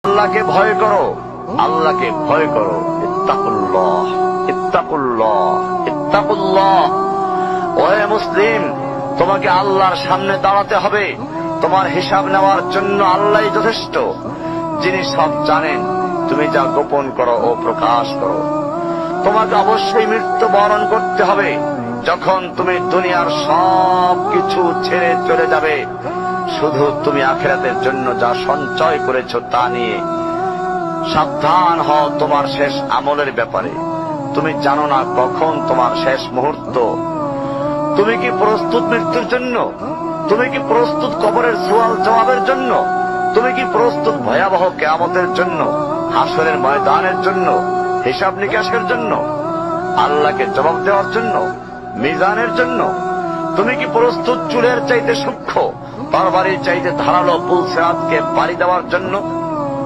আল্লাহকে ভয় করো, আল্লাহকে ভয় করো। ইত্তাকুল্লাহ, ইত্তাকুল্লাহ, ইত্তাকুল্লাহ। ওহে মুসলিম, তোমাকে আল্লাহর সামনে দাঁড়াতে হবে। তোমার হিসাব নেওয়ার জন্য আল্লাহই যথেষ্ট, যিনি সব জানেন। তুমি যা গোপন করো ও প্রকাশ করো। তোমাকে অবশ্যই মৃত্যু বরণ করতে হবে। যখন তুমি দুনিয়ার সব কিছু ছেড়ে চলে যাবে, শুধু তুমি আখিরাতের জন্য যা সঞ্চয় করেছ তা নিয়ে সাবধান হও তোমার শেষ আমলের ব্যাপারে। তুমি জানো না কখন তোমার শেষ মুহূর্ত। তুমি কি প্রস্তুত মৃত্যুর জন্য? তুমি কি প্রস্তুত কবরের সওয়াল জবাবের জন্য? তুমি কি প্রস্তুত ভয়াবহ কিয়ামতের জন্য, হাসরের ময়দানের জন্য, হিসাব নিকাশের জন্য, আল্লাহকে জবাব দেওয়ার জন্য, মিজানের জন্য? তুমি কি প্রস্তুত চুলের চাইতে সূক্ষ্ম, তরবারির চাইতে ধারালো পুলসিরাতকে পাড়ি দেওয়ার জন্য?